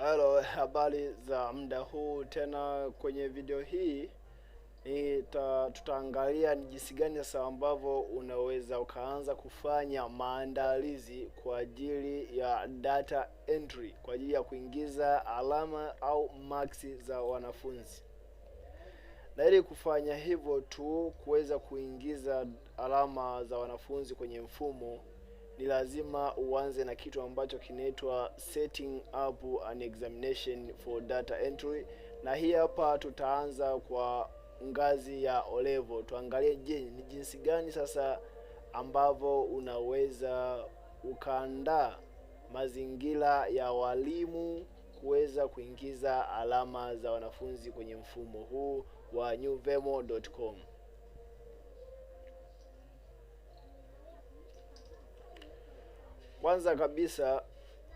Hello, habari za muda huu tena. Kwenye video hii tutaangalia ni jinsi gani sasa ambavyo unaweza ukaanza kufanya maandalizi kwa ajili ya data entry, kwa ajili ya kuingiza alama au marks za wanafunzi. Na ili kufanya hivyo tu, kuweza kuingiza alama za wanafunzi kwenye mfumo, ni lazima uanze na kitu ambacho kinaitwa setting up an examination for data entry. Na hii hapa tutaanza kwa ngazi ya O level. Tuangalie ni jinsi gani sasa ambavyo unaweza ukaandaa mazingira ya walimu kuweza kuingiza alama za wanafunzi kwenye mfumo huu wa newvemo.com. Kwanza kabisa,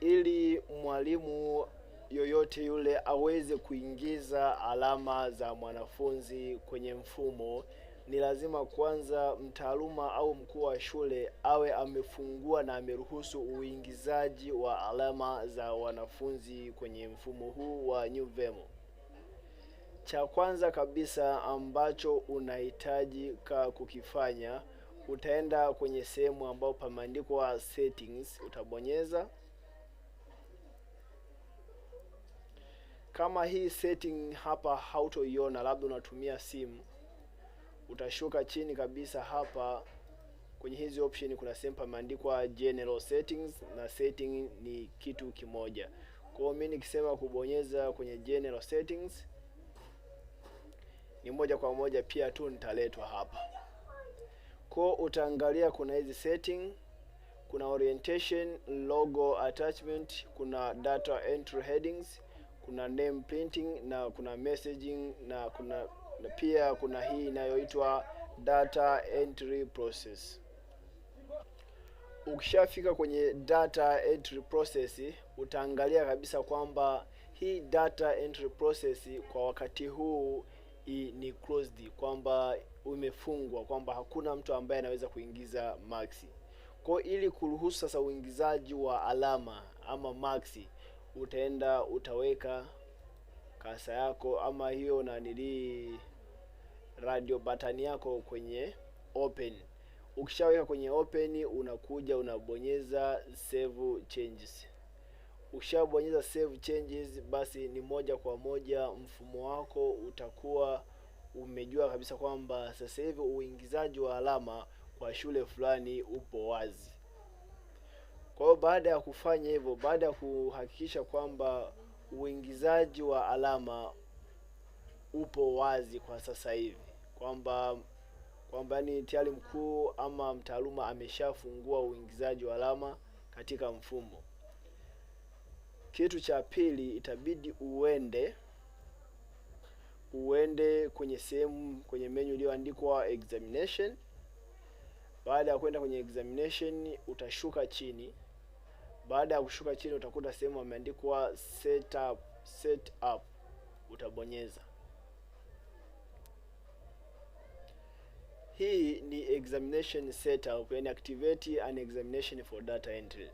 ili mwalimu yoyote yule aweze kuingiza alama za mwanafunzi kwenye mfumo, ni lazima kwanza mtaaluma au mkuu wa shule awe amefungua na ameruhusu uingizaji wa alama za wanafunzi kwenye mfumo huu wa NewVemo. Cha kwanza kabisa ambacho unahitaji kukifanya, utaenda kwenye sehemu ambayo pameandikwa settings, utabonyeza. Kama hii setting hapa hautoiona, labda unatumia simu, utashuka chini kabisa hapa kwenye hizi option, kuna sehemu pameandikwa general settings, na setting ni kitu kimoja. Kwa hiyo mimi nikisema kubonyeza kwenye general settings, ni moja kwa moja pia tu nitaletwa hapa. Kwa utaangalia kuna hizi setting, kuna orientation, logo attachment, kuna data entry headings, kuna name printing, na kuna messaging, na pia kuna hii inayoitwa data entry process. Ukishafika kwenye data entry process, utaangalia kabisa kwamba hii data entry process kwa wakati huu ni closed, kwamba umefungwa, kwamba hakuna mtu ambaye anaweza kuingiza marks. Kwa ili kuruhusu sasa uingizaji wa alama ama marks, utaweka kasa yako ama hiyo nili radio button yako kwenye open. Ukishaweka kwenye open, unakuja unabonyeza save changes. Ukishabonyeza save changes, basi ni moja kwa moja mfumo wako utakuwa umejua kabisa kwamba sasa hivi uingizaji wa alama kwa shule fulani upo wazi. Kwa hiyo baada ya kufanya hivyo, baada ya kuhakikisha kwamba uingizaji wa alama upo wazi kwa sasa hivi, kwamba ni tayari mkuu ama mtaaluma ameshafungua uingizaji wa alama katika mfumo, kitu cha pili itabidi uende kwenye sehemu, kwenye menu iliyoandikwa examination. Baada ya kwenda kwenye examination, utashuka chini. Baada ya kushuka chini, utakuta sehemu imeandikwa set up, utabonyeza. Hii ni examination setup, yani activate an examination for data entry.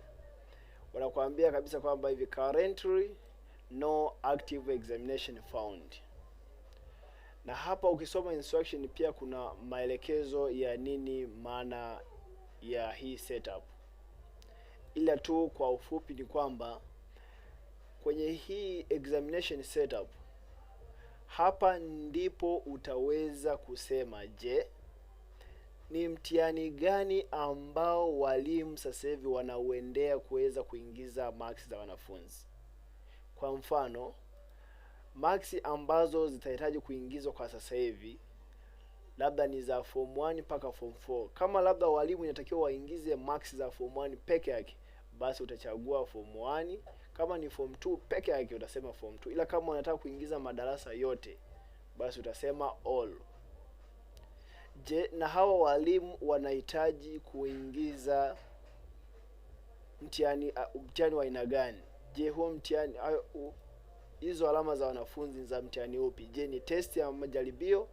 Wanakuambia kabisa kwamba hivi currently no active examination found. Na hapa ukisoma instruction pia kuna maelekezo ya nini maana ya hii setup. Ila tu kwa ufupi ni kwamba kwenye hii examination setup, hapa ndipo utaweza kusema, je, ni mtihani gani ambao walimu sasa hivi wanauendea kuweza kuingiza marks za wanafunzi. Kwa mfano, marks ambazo zitahitaji kuingizwa kwa sasa hivi labda ni za form 1 mpaka form 4. Kama labda walimu inatakiwa waingize marks za form 1 peke yake, basi utachagua form 1. Kama ni form 2 peke yake, utasema form 2. Ila kama unataka kuingiza madarasa yote, basi utasema all. Je, na hawa walimu wanahitaji kuingiza mtihani wa aina gani? Je, huo mtihani, hizo alama za wanafunzi za mtihani upi? Je, ni test ya majaribio,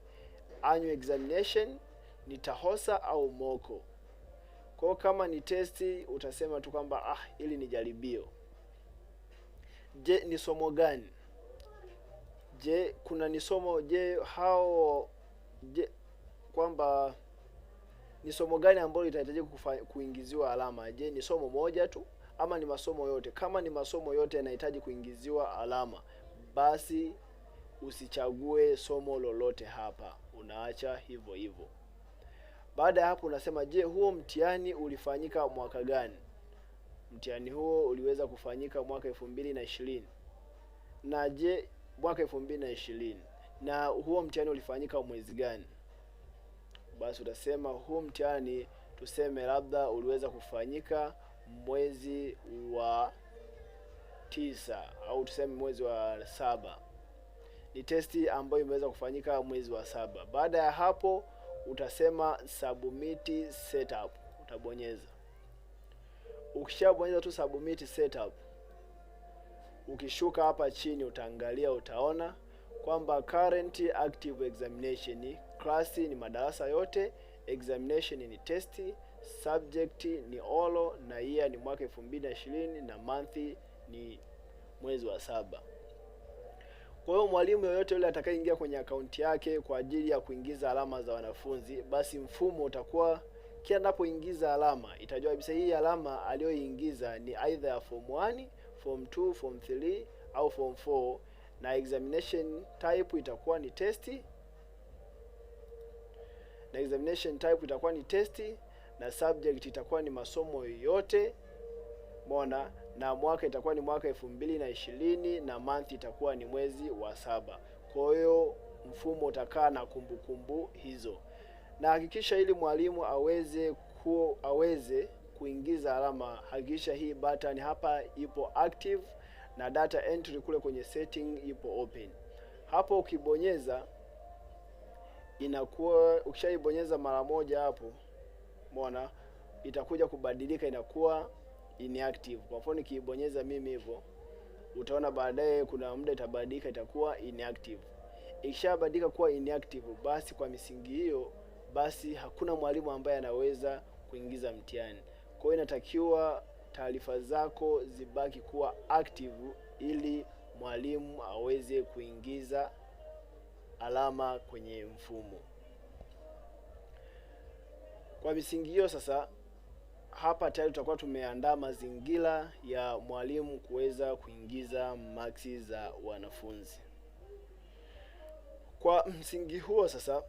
annual examination, ni tahosa au moko? Kwa kama ni testi, utasema tu kwamba hili ni jaribio. Je, ni somo gani? Je, kuna ni somo, kwamba ni somo gani ambalo litahitaji kuingiziwa alama? Je, ni somo moja tu ama ni masomo yote? Kama ni masomo yote yanahitaji kuingiziwa alama, basi usichague somo lolote hapa, unaacha hivyo hivyo. Baada ya hapo unasema, je, huo mtihani ulifanyika mwaka gani? Mtihani huo uliweza kufanyika mwaka 2020. Na je, mwaka 2020, na huo mtihani ulifanyika mwezi gani? Basi utasema huo mtihani, tuseme labda uliweza kufanyika mwezi wa 9 au tuseme mwezi wa 7. Ni testi ambayo imeweza kufanyika mwezi wa 7. Baada ya hapo utasema submit setup, utabonyeza. Ukishabonyeza tu submit setup, ukishuka hapa chini utaangalia, utaona kwamba current active examination, class ni madarasa yote, examination ni testi, subject ni olo, na year ni mwaka 2020, na month ni mwezi wa 7. Kwa hiyo mwalimu yoyote yule atakayeingia kwenye akaunti yake kwa ajili ya kuingiza alama za wanafunzi, basi mfumo utakuwa kila anapoingiza alama itajua kabisa hii alama aliyoingiza ni either ya form 1, form 2, form 3 au form 4, na examination type itakuwa ni testi, na subject itakuwa ni masomo yote, umeona, na mwaka itakuwa ni mwaka 2020, na month itakuwa ni mwezi wa 7. Kwa hiyo mfumo utakaa na kumbukumbu hizo. Na hakikisha ili mwalimu aweze kuingiza alama, hakikisha hii button hapa ipo active na data entry kule kwenye setting ipo open. Hapo ukibonyeza inakuwa, ukishaibonyeza mara moja hapo, umeona, itakuja kubadilika, inakuwa inactive. Kwa mfano nikiibonyeza mimi hivyo, utaona baadaye kuna muda itabadilika, itakuwa inactive. Ikishabadilika kuwa inactive, basi kwa misingi hiyo, basi hakuna mwalimu ambaye anaweza kuingiza mtihani. Kwa hiyo inatakiwa taarifa zako zibaki kuwa active ili mwalimu aweze kuingiza alama kwenye mfumo. Kwa misingi hiyo sasa, hapa tayari tutakuwa tumeandaa mazingira ya mwalimu kuweza kuingiza maksi za wanafunzi. Kwa msingi huo sasa,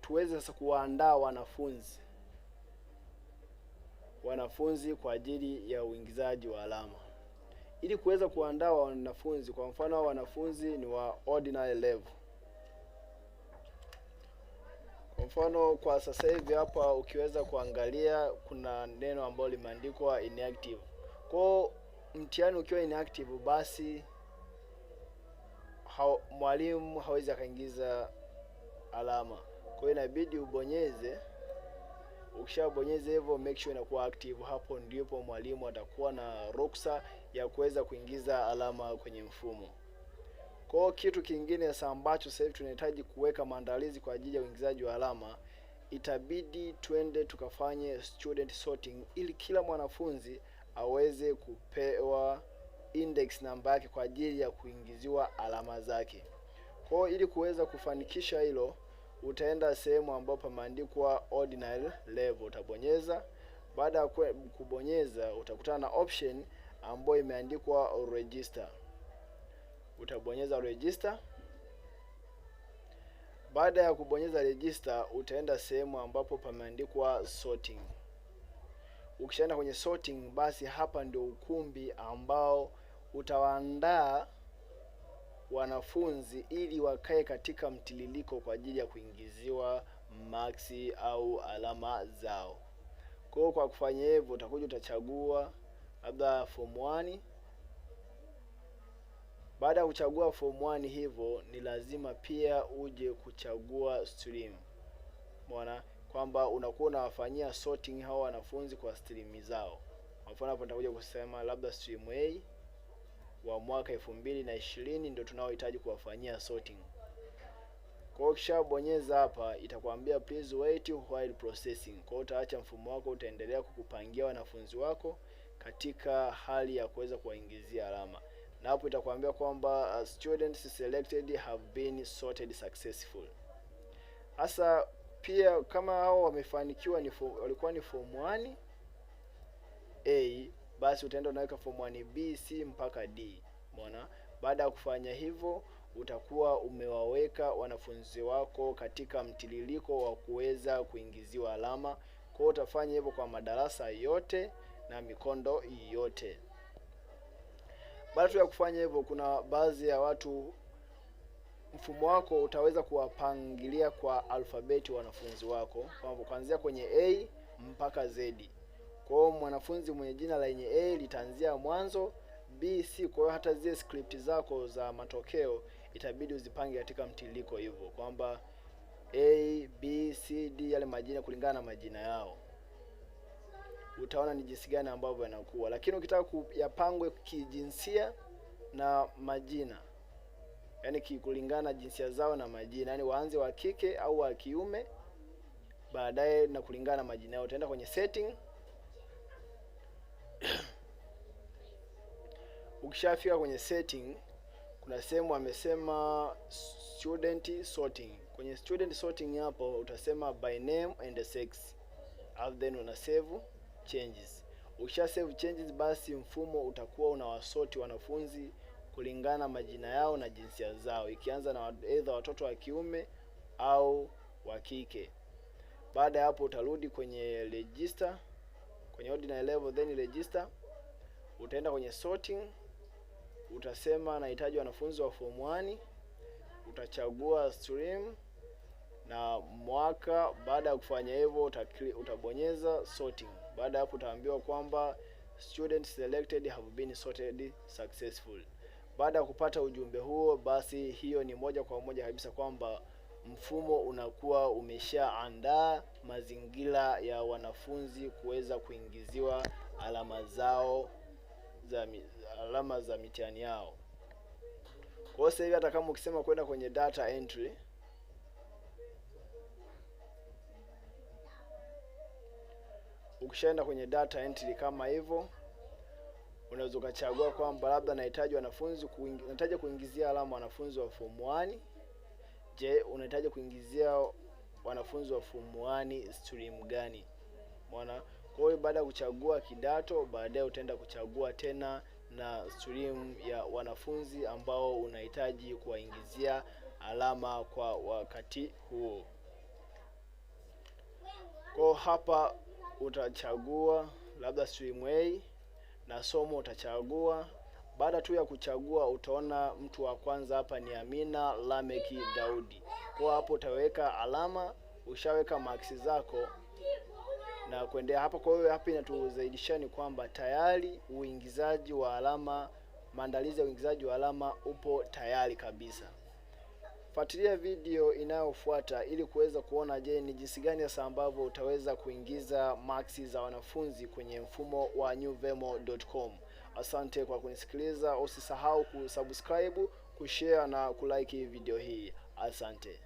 tuweze sasa kuandaa wanafunzi kwa ajili ya uingizaji wa alama. Ili kuweza kuandaa wanafunzi, kwa mfano wanafunzi ni wa ordinary level. Kwa mfano kwa sasa hivi hapa ukiweza kuangalia kuna neno ambalo limeandikwa inactive. Kwa mtihani ukiwa inactive, basi mwalimu hawezi akaingiza alama. Kwa hiyo inabidi ubonyeze. Ukishabonyeza hivyo, make sure inakuwa active. Hapo ndipo mwalimu atakuwa na ruksa ya kuweza kuingiza alama kwenye mfumo. Kwa kitu kingine sasa ambacho sasa hivi tunahitaji kuweka maandalizi kwa ajili ya uingizaji wa alama, itabidi twende tukafanye student sorting ili kila mwanafunzi aweze kupewa index namba yake kwa ajili ya kuingiziwa alama zake. Kwa hiyo ili kuweza kufanikisha hilo, utaenda sehemu ambapo pameandikwa ordinary level, utabonyeza. Baada ya kubonyeza, utakutana na option ambayo imeandikwa register. Utabonyeza register. Baada ya kubonyeza register, utaenda sehemu ambapo pameandikwa sorting. Ukishaenda kwenye sorting, basi hapa ndio ukumbi ambao utawaandaa wanafunzi ili wakae katika mtiririko kwa ajili ya kuingiziwa maksi au alama zao. Kwa kufanya hivyo, utakuja utachagua labda form 1. Baada ya kuchagua form 1 hivyo, ni lazima pia uje kuchagua stream. Umeona kwamba unakuwa unawafanyia sorting hao wanafunzi kwa stream zao. Kwa mfano hapo nitakuja kusema labda stream A wa mwaka 2020 ndio tunaohitaji kuwafanyia sorting. Kwa hiyo ukishabonyeza hapa, itakwambia please wait while processing. Kwa hiyo utaacha mfumo wako utaendelea kukupangia wanafunzi wako. katika hali ya kuweza kuwaingizia alama, na hapo itakwambia kwamba students selected have been sorted successful. Hasa pia kama hao wamefanikiwa walikuwa ni form 1 A, basi utaenda unaweka form 1 B, C mpaka D. Umeona? Baada ya kufanya hivyo utakuwa umewaweka wanafunzi wako katika mtiririko wa kuweza kuingiziwa alama. Kwa hiyo utafanya hivyo kwa madarasa yote na mikondo yote. Baada ya kufanya hivyo, kuna baadhi ya watu mfumo wako utaweza kuwapangilia kwa alfabeti wanafunzi wako, kuanzia kwenye A mpaka Z. Kwa hiyo mwanafunzi mwenye jina lenye A litaanzia mwanzo, B, C. Kwa hiyo hata zile script zako za matokeo itabidi uzipange katika mtiririko hivyo, kwamba A, B, C, D, yale majina kulingana na majina yao. Utaona ni jinsi gani ambavyo yanakuwa. Lakini ukitaka kuyapangwe kijinsia na majina, yani kulingana jinsia zao na majina, yani waanze wa kike au wa kiume, baadaye na kulingana na majina yao, utaenda kwenye setting. Ukishafika kwenye setting, kuna sehemu amesema student sorting. Kwenye student sorting hapo utasema by name and sex, then una save changes. Ukisha save changes, basi mfumo utakuwa unawasoti wanafunzi kulingana na majina yao na jinsia zao, ikianza na either watoto wa kiume au wa kike. Baada ya hapo utarudi kwenye register, kwenye ordinary level, then register. Utaenda kwenye sorting, utasema nahitaji wanafunzi wa form 1, utachagua stream na mwaka. Baada ya kufanya hivyo utabonyeza sorting. Baada ya hapo utaambiwa kwamba students selected have been sorted successful. Baada ya kupata ujumbe huo, basi hiyo ni moja kwa moja kabisa kwamba mfumo unakuwa umeshaandaa mazingira ya wanafunzi kuweza kuingiziwa alama za mitihani yao. Kwa hiyo sasa hivi hata kama ukisema kwenda kwenye data entry, ukishaenda kwenye data entry kama hivyo, unaweza ukachagua kwamba labda nahitaji kuingizia alama wanafunzi wa form 1. Je, unahitaji kuingizia wanafunzi wa form 1 stream gani? Umeona? Kwa hiyo baada ya kuchagua kidato, baadaye utaenda kuchagua tena na stream ya wanafunzi ambao unahitaji kuwaingizia alama kwa wakati huo. Kwa hapa utachagua labda stream A na somo utachagua. Baada tu ya kuchagua, utaona mtu wa kwanza hapa ni Amina Lameki Daudi. Kwa hapo utaweka alama, ushaweka marks zako na kuendea hapa. Kwa hiyo hapa inatuzaidisha ni kwamba tayari uingizaji wa alama, maandalizi ya uingizaji wa alama upo tayari kabisa. Fuatilia video inayofuata ili kuweza kuona je, ni jinsi gani sasa ambavyo utaweza kuingiza marks za wanafunzi kwenye mfumo wa newvemo.com. Asante kwa kunisikiliza. Usisahau kusubscribe, kushare na kulike video hii. Asante.